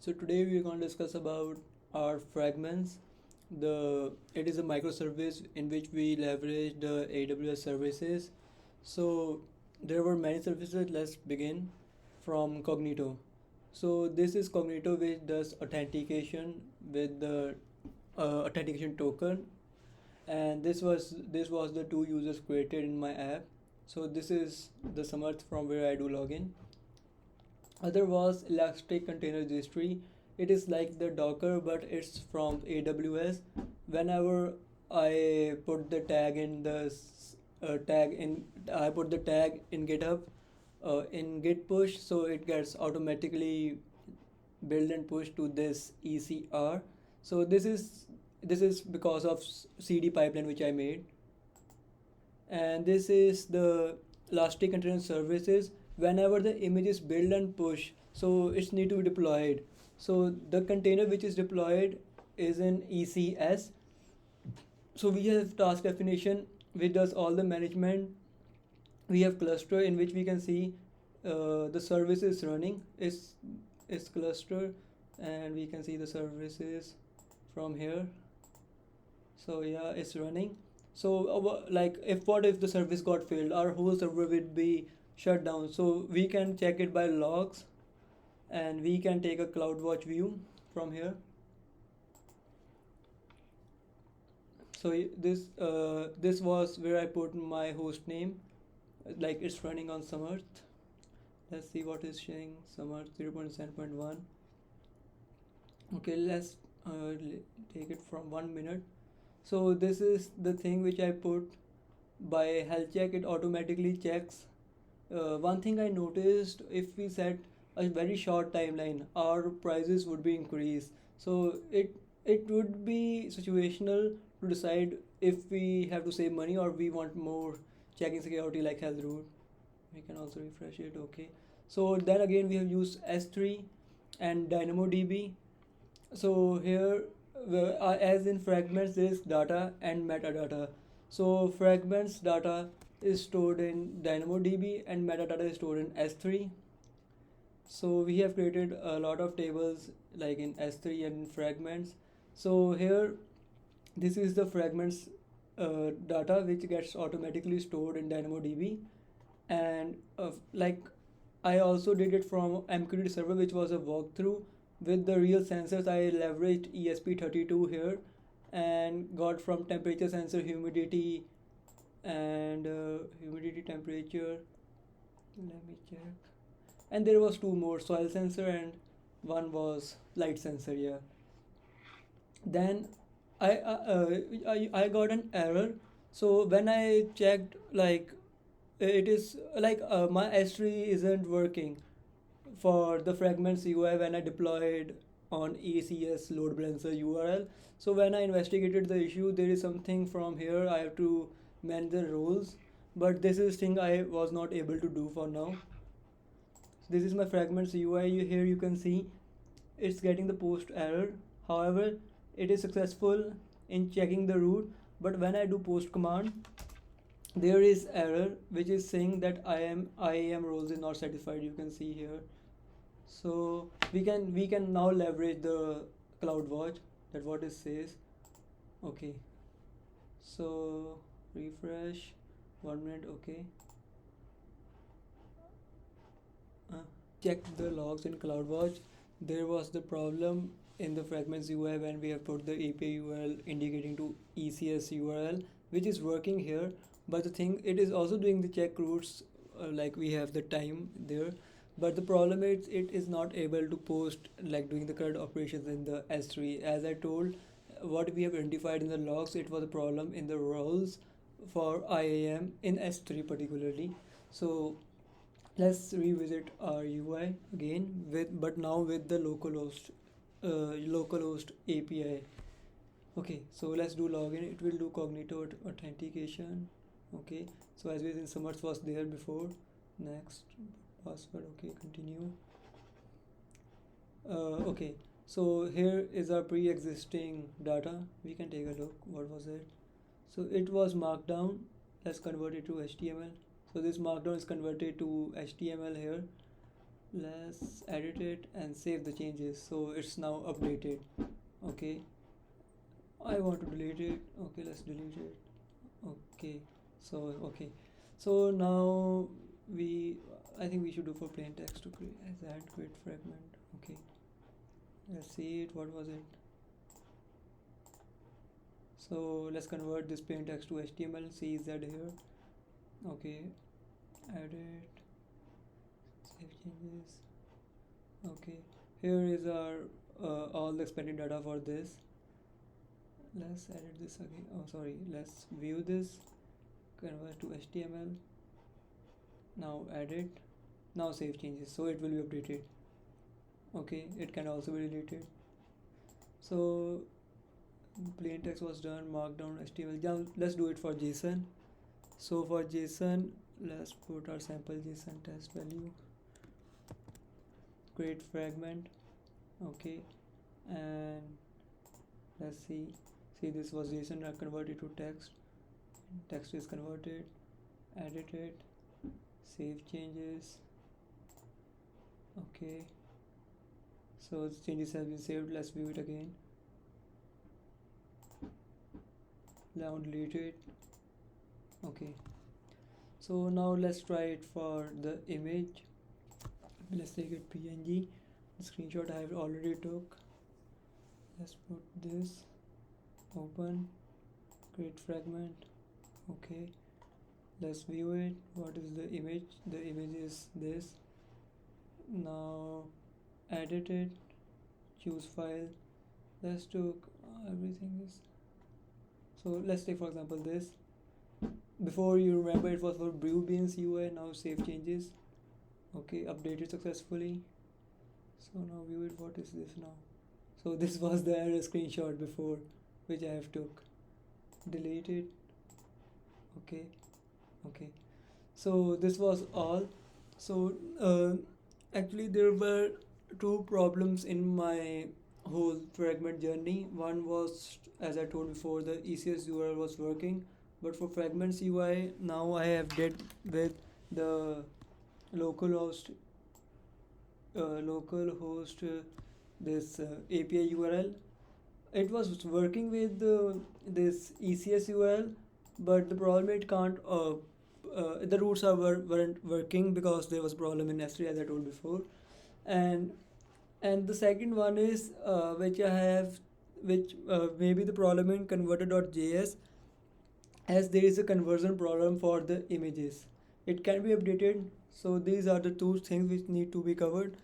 So today we're going to discuss about our fragments. It is a microservice in which we leverage the AWS services. So there were many services. Let's begin from Cognito. So this is Cognito, which does authentication with the authentication token, and this was the two users created in my app. So this is the Samarth from where I do login. Other was Elastic Container Registry. It is like the Docker, but it's from AWS. Whenever I put the tag in I put the tag in GitHub, in Git push, so it gets automatically built and pushed to this ECR. So this is because of CD pipeline which I made, and this is the elastic container services. Whenever the image is built and pushed, so it's need to be deployed. So the container which is deployed is in ECS. So we have task definition which does all the management. We have cluster in which we can see the service is running is cluster, and we can see the services from here. So yeah, it's running. So like, if what if the service got failed, our whole server would be shut down. So we can check it by logs, and we can take a CloudWatch view from here. So this was where I put my host name, like it's running on Samarth. Let's see what is showing Samarth 0.7.1. Okay, let's take it from 1 minute. So this is the thing which I put by health check. It automatically checks. One thing I noticed, if we set a very short timeline, our prices would be increased. So it would be situational to decide if we have to save money or we want more checking security like health root. We can also refresh it. Okay. So then again we have used S3 and DynamoDB. So here, as in fragments, there is data and metadata. So fragments data is stored in DynamoDB and metadata is stored in S3. So we have created a lot of tables like in S3 and in fragments. So here, this is the fragments data which gets automatically stored in DynamoDB, and like, I also did it from MQTT server, which was a walkthrough with the real sensors. I leveraged ESP32 here and got from temperature sensor, humidity, and humidity, temperature. Let me check. And there was two more, soil sensor and one was light sensor. Yeah. Then I got an error. So when I checked, like, it is like, my S3 isn't working for the fragments UI when I deployed on ECS load balancer URL. So when I investigated the issue, there is something from here I have to manage the roles, but this is thing I was not able to do for now. So this is my fragments UI. Here you can see it's getting the post error. However, it is successful in checking the root, but when I do post command, there is error which is saying that IAM roles is not satisfied. You can see here. So we can now leverage the CloudWatch, that what it says. Okay, so refresh, 1 minute. Okay. uh, Check the logs in CloudWatch. There was the problem in the fragments UI when we have put the API URL indicating to ECS URL, which is working here. But the thing, it is also doing the check routes, like we have the time there. But the problem is it is not able to post, like doing the current operations in the S3. As I told, what we have identified in the logs, it was a problem in the roles for IAM in S3 particularly. So let's revisit our UI again, with but now with the localhost API. Okay, so let's do login. It will do Cognito authentication. Okay, so as we in Samarth was there before. Next, password. Okay, continue. Okay, so here is our pre-existing data. We can take a look. What was it? So it was markdown. Let's convert it to HTML. So this markdown is converted to HTML here. Let's edit it and save the changes. So it's now updated. Okay. I want to delete it. Okay, let's delete it. Okay. So okay. So now we I think we should do for plain text to create as add create fragment. Okay. Let's see it. What was it? So let's convert this plain text to HTML. CZ here. Okay. Edit. Save changes. Okay. Here is our all the expected data for this. Let's edit this again. Oh, sorry. Let's view this. Convert to HTML. Now edit. Now save changes. So it will be updated. Okay. It can also be deleted. So plain text was done. Markdown HTML. Now let's do it for JSON. So for JSON, let's put our sample JSON test value. Create fragment. Okay. And let's see this was JSON. I converted to text. Text is converted. Edit it. Save changes. Okay. So the changes have been saved. Let's view it again. Now delete it. Okay. So now let's try it for the image. Let's take it PNG. The screenshot I have already took. Let's put this. Open. Create fragment. Okay. Let's view it. What is the image? The image is this. Now edit it. Choose file. Let's took everything is. So let's take for example this. Before you remember it was for Brew Beans UI. Now save changes. Okay, updated successfully. So now view it. What is this now? So this was the error screenshot before, which I have took. Delete it. Okay. Okay. So this was all. So actually there were two problems in my whole fragment journey. One was, as I told before, the ECS URL was working, but for fragments UI now I have did with the localhost this API URL. It was working with this ECS URL, but the problem it can't the roots weren't working because there was problem in S3 as I told before. And the second one is which I have, which maybe the problem in converter.js, as there is a conversion problem for the images. It can be updated. So these are the two things which need to be covered.